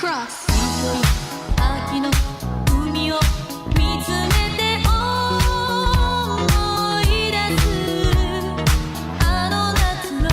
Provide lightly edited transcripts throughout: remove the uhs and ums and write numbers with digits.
cross. 秋の海を見つめて思い出すあの夏の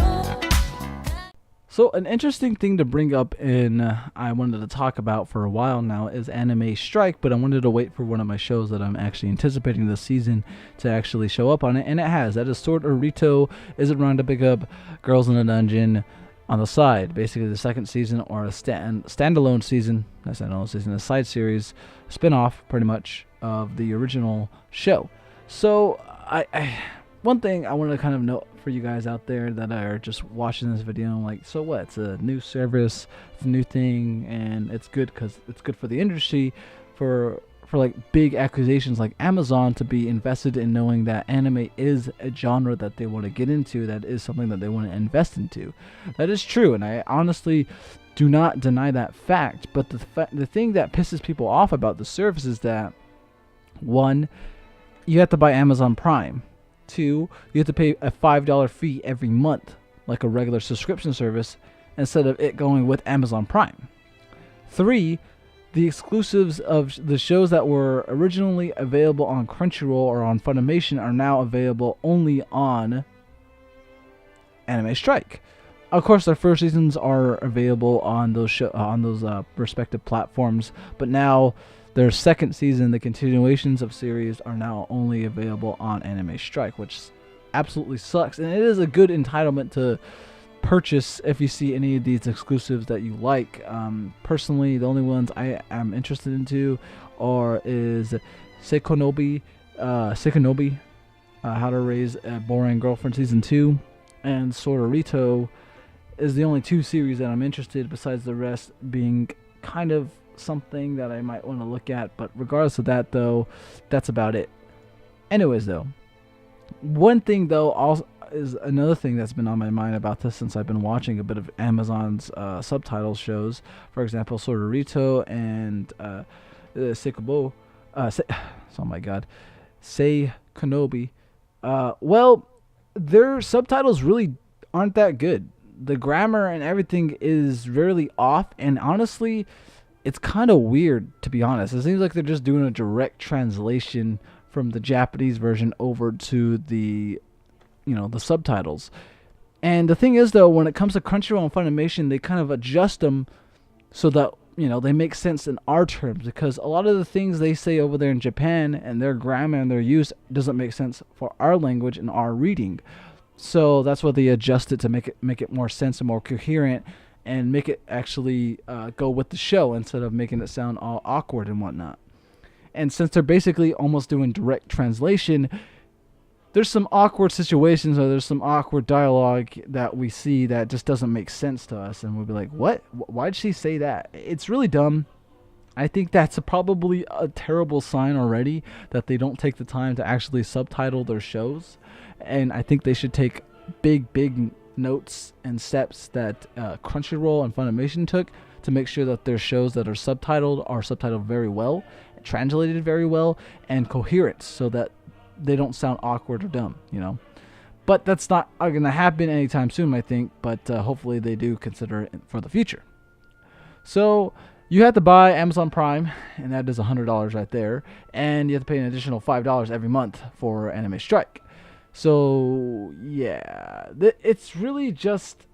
So an interesting thing to bring up I wanted to talk about for a while now is anime strike, but I wanted to wait for one of my shows that I'm actually anticipating this season to actually show up on it, and it has. That is Sword Urito is around to pick up Girls in a Dungeon on the side. Basically the second season, or a standalone season, a side series, spin-off pretty much of the original show. So one thing I wanted to kind of note for you guys out there that are just watching this video, I'm like, so what? It's a new service, it's a new thing, and it's good because it's good for the industry, for like big accusations like Amazon to be invested in knowing that anime is a genre that they want to get into, that is something that they want to invest into. That is true, and I honestly do not deny that fact. But the thing that pisses people off about the service is that, one, you have to buy Amazon Prime. 2, you have to pay a $5 fee every month, like a regular subscription service, instead of it going with Amazon Prime. 3, the exclusives of the shows that were originally available on Crunchyroll or on Funimation are now available only on Anime Strike. Of course, their first seasons are available on those respective platforms, but now their second season, the continuations of series, are now only available on Anime Strike, which absolutely sucks. And it is a good entitlement to purchase if you see any of these exclusives that you like. Personally, the only ones I am interested into is Seikonobi, How to Raise a Boring Girlfriend Season 2, and Sword Urito is the only 2 series that I'm interested, besides the rest being kind of something that I might want to look at. But regardless of that, though, that's about it. Anyways, though, one thing though also is another thing that's been on my mind about this since I've been watching a bit of Amazon's subtitle shows. For example, Sword Urito and Seikobo. Oh my god, Seikonobi. Well, their subtitles really aren't that good. The grammar and everything is really off, and honestly, it's kind of weird, to be honest. It seems like they're just doing a direct translation from the Japanese version over to the subtitles. And the thing is, though, when it comes to Crunchyroll and Funimation, they kind of adjust them so that, they make sense in our terms, because a lot of the things they say over there in Japan and their grammar and their use doesn't make sense for our language and our reading. So that's why they adjust it to make it more sense and more coherent, and make it actually go with the show instead of making it sound all awkward and whatnot. And since they're basically almost doing direct translation, there's some awkward situations, or there's some awkward dialogue that we see that just doesn't make sense to us, and we'll be like, what? Why'd she say that? It's really dumb. I think that's probably a terrible sign already, that they don't take the time to actually subtitle their shows. And I think they should take big notes and steps that Crunchyroll and Funimation took to make sure that their shows that are subtitled very well, translated very well, and coherent, so that they don't sound awkward or dumb, But that's not going to happen anytime soon, I think, but hopefully they do consider it for the future. So you have to buy Amazon Prime, and that is $100 right there, and you have to pay an additional $5 every month for Anime Strike. So yeah, it's really just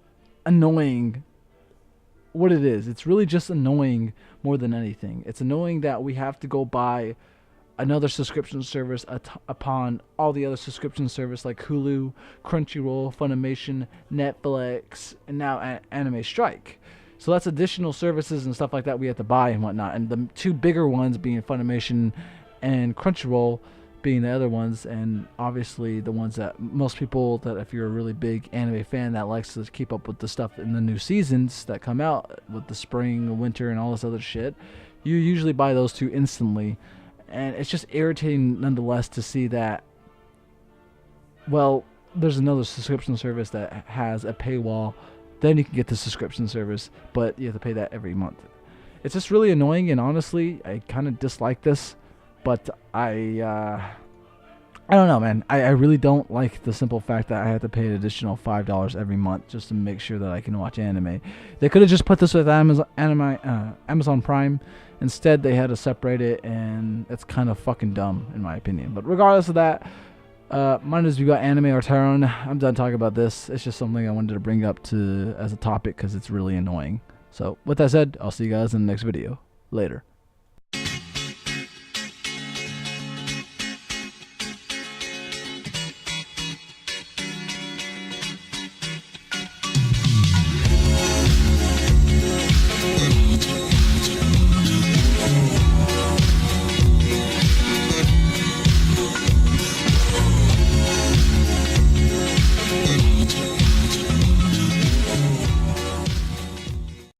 annoying what it is. It's really just annoying more than anything. It's annoying that we have to go buy another subscription service upon all the other subscription services like Hulu, Crunchyroll, Funimation, Netflix, and now Anime Strike. So that's additional services and stuff like that we have to buy and whatnot. And the 2 bigger ones being Funimation and Crunchyroll being the other ones, and obviously the ones that most people, that if you're a really big anime fan that likes to keep up with the stuff in the new seasons that come out with the spring, winter, and all this other shit, you usually buy those 2 instantly. And it's just irritating nonetheless to see that, well, there's another subscription service that has a paywall, then you can get the subscription service, but you have to pay that every month. It's just really annoying, and honestly, I kind of dislike this. But I I don't know, man. I really don't like the simple fact that I have to pay an additional $5 every month just to make sure that I can watch anime. They could have just put this with Amazon Prime. Instead, they had to separate it, and it's kind of fucking dumb, in my opinion. But regardless of that, my name is BeBopAnime or Taron. I'm done talking about this. It's just something I wanted to bring up as a topic because it's really annoying. So, with that said, I'll see you guys in the next video. Later.